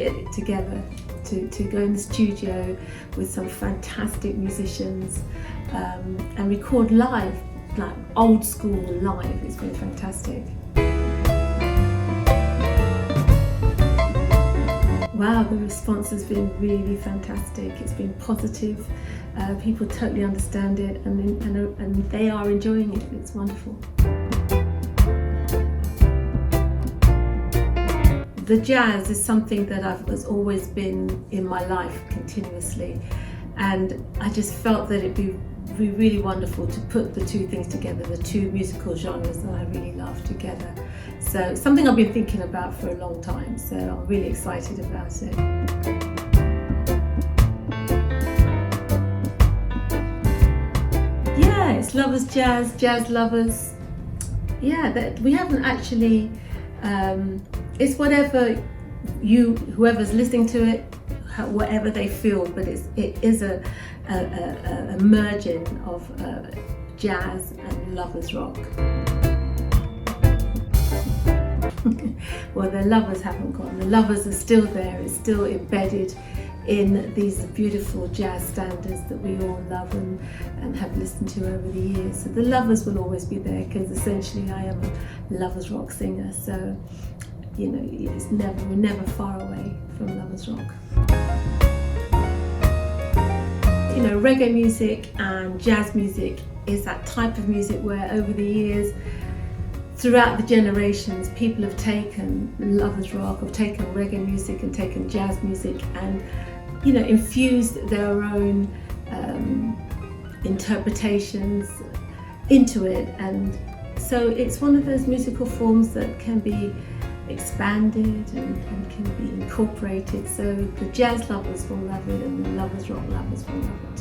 get it together, to go in the studio with some fantastic musicians and record live, like old school live. It's been fantastic. Wow, the response has been really fantastic. It's been positive. People totally understand it, and they are enjoying it. It's wonderful. The jazz is something that has always been in my life continuously, and I just felt that it'd be really wonderful to put the two things together, the two musical genres that I really love together. So it's something I've been thinking about for a long time, so I'm really excited about it. Yeah, it's lovers jazz, jazz lovers. Yeah, we haven't actually, it's whatever whoever's listening to it, whatever they feel, but it is a merging of jazz and lovers rock. Well, the lovers haven't gone. The lovers are still there. It's still embedded in these beautiful jazz standards that we all love and have listened to over the years. So the lovers will always be there, because essentially I am a lovers rock singer. So, you know, we're never far away from lovers rock. You know, reggae music and jazz music is that type of music where over the years, throughout the generations, people have taken lovers rock, have taken reggae music and taken jazz music and, you know, infused their own interpretations into it. And so it's one of those musical forms that can be expanded and can be incorporated. So the jazz lovers will love it and the lovers rock lovers will love it.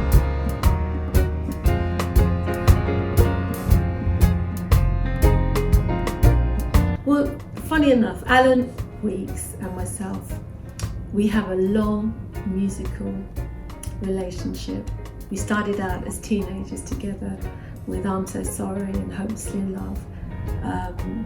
Well, funny enough, Alan Weeks and myself, we have a long musical relationship. We started out as teenagers together with I'm So Sorry and Hopelessly in Love.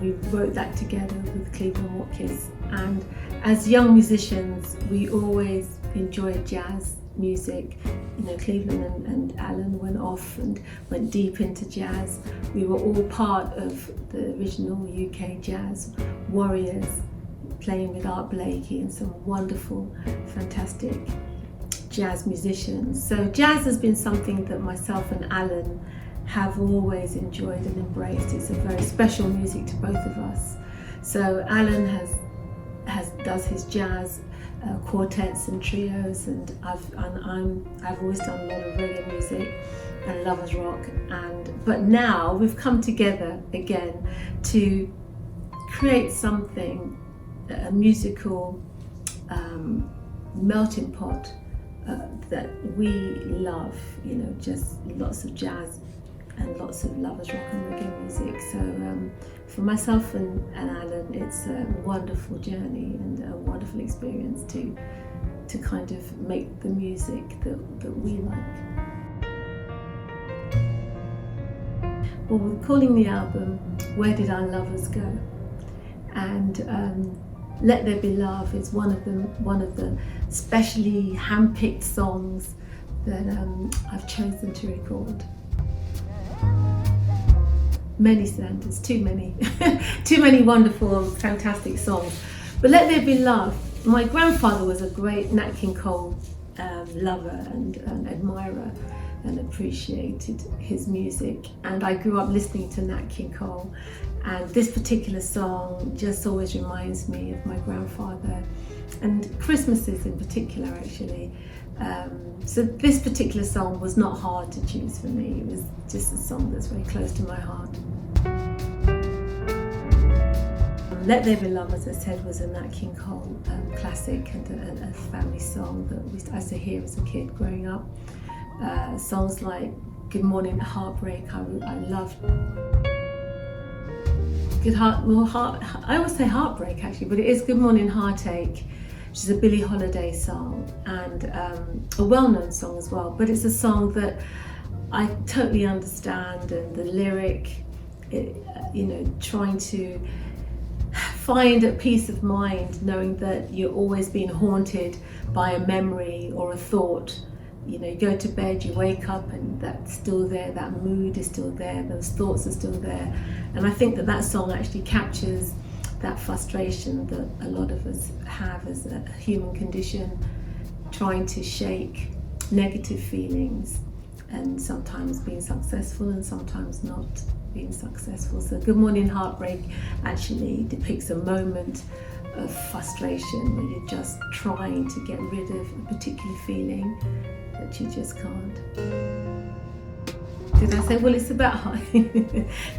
We wrote that together with Cleveland Watkins, and as young musicians we always enjoyed jazz music. You know, Cleveland and Alan went off and went deep into jazz. We were all part of the original UK jazz warriors, playing with Art Blakey and some wonderful, fantastic jazz musicians. So jazz has been something that myself and Alan have always enjoyed and embraced. It's a very special music to both of us. So Alan does his jazz quartets and trios, and I've always done a lot of reggae music and lovers rock, but now we've come together again to create something, a musical melting pot that we love. You know, just lots of jazz and lots of lovers rock and reggae music. So for myself and Alan, it's a wonderful journey and a wonderful experience to kind of make the music that we like. Well, we're calling the album Where Did Our Lovers Go? And Let There Be Love is one of the specially hand-picked songs that I've chosen to record. Many standards, too many, too many wonderful, fantastic songs. But Let There Be Love, my grandfather was a great Nat King Cole lover and admirer, and appreciated his music. And I grew up listening to Nat King Cole, and this particular song just always reminds me of my grandfather, and Christmases in particular, actually. So this particular song was not hard to choose for me. It was just a song that's very close to my heart. Let There Be Love, as I said, was a Nat King Cole classic and a family song that I used to hear as a kid growing up. Songs like Good Morning Heartbreak, I loved. I always say Heartbreak actually, but it is Good Morning Heartache, which is a Billie Holiday song and a well-known song as well. But it's a song that I totally understand, and the lyric, you know, trying to find a peace of mind knowing that you're always being haunted by a memory or a thought. You know, you go to bed, you wake up and that's still there, that mood is still there, those thoughts are still there. And I think that that song actually captures that frustration that a lot of us have as a human condition, trying to shake negative feelings and sometimes being successful and sometimes not being successful. So Good Morning Heartbreak actually depicts a moment of frustration where you're just trying to get rid of a particular feeling that you just can't. Did I say, well, it's about heart?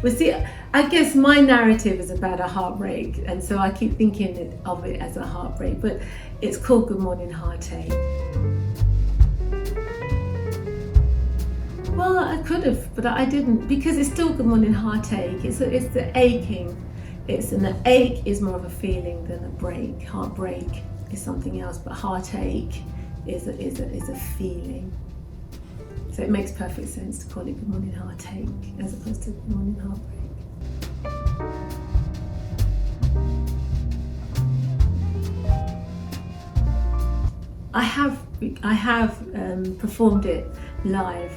Well, see, I guess my narrative is about a heartbreak, and so I keep thinking of it as a heartbreak, but it's called Good Morning Heartache. Well, I could have, but I didn't, because it's still Good Morning Heartache. It's the aching. An ache is more of a feeling than a break. Heartbreak is something else, but heartache is a feeling. So it makes perfect sense to call it Good Morning Heartache as opposed to Good Morning Heartbreak. I have performed it live,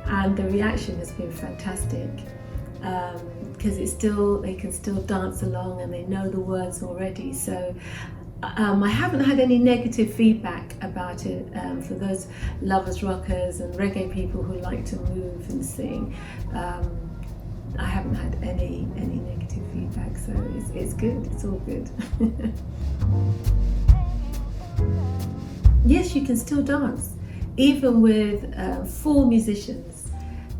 and the reaction has been fantastic, because they can still dance along and they know the words already. So I haven't had any negative feedback about it for those lovers, rockers and reggae people who like to move and sing. I haven't had any negative feedback, so it's good, it's all good. Yes, you can still dance, even with 4 musicians,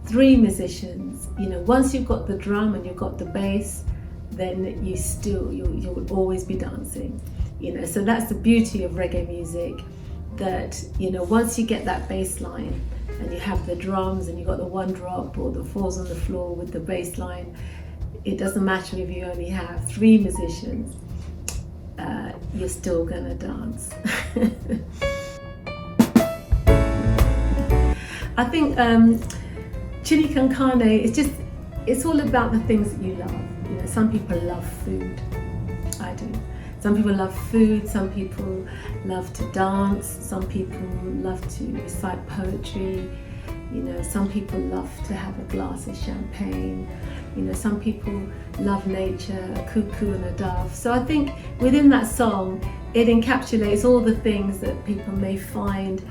3 musicians. You know, once you've got the drum and you've got the bass, then you'll always be dancing. You know, so that's the beauty of reggae music, that, you know, once you get that bass line and you have the drums and you've got the 1 drop or the 4s on the floor with the bass line, it doesn't matter if you only have 3 musicians, you're still gonna dance. I think chili con carne it's all about the things that you love. You know, some people love food. I do. Some people love food, some people love to dance, some people love to recite poetry, you know, some people love to have a glass of champagne, you know, some people love nature, a cuckoo and a dove. So I think within that song, it encapsulates all the things that people may find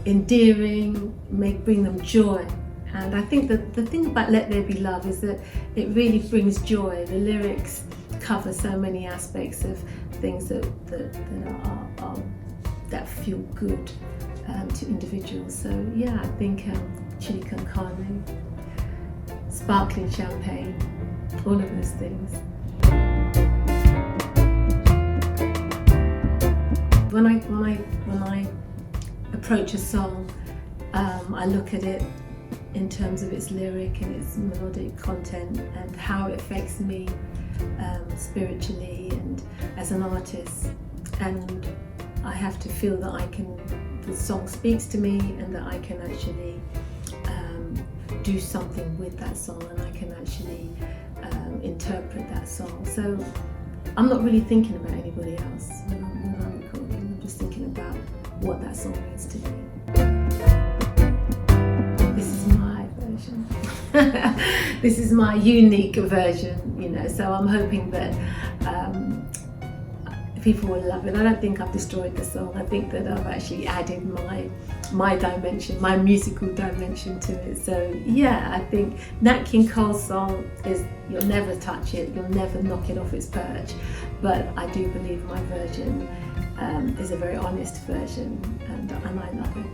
endearing, may bring them joy. And I think that the thing about Let There Be Love is that it really brings joy. The lyrics cover so many aspects of things that feel good to individuals. So yeah, I think chili con carne, sparkling champagne, all of those things. When I approach a song, I look at it in terms of its lyric and its melodic content and how it affects me spiritually and as an artist. And I have to feel that the song speaks to me and that I can actually do something with that song, and I can actually interpret that song. So I'm not really thinking about anybody else when I'm recording. I'm just thinking about what that song means to me. This is my version. This is my unique version, you know, so I'm hoping that people will love it. I don't think I've destroyed the song. I think that I've actually added my dimension, my musical dimension to it. So yeah, I think Nat King Cole's song is, you'll never touch it, you'll never knock it off its perch, but I do believe my version is a very honest version, and I love it.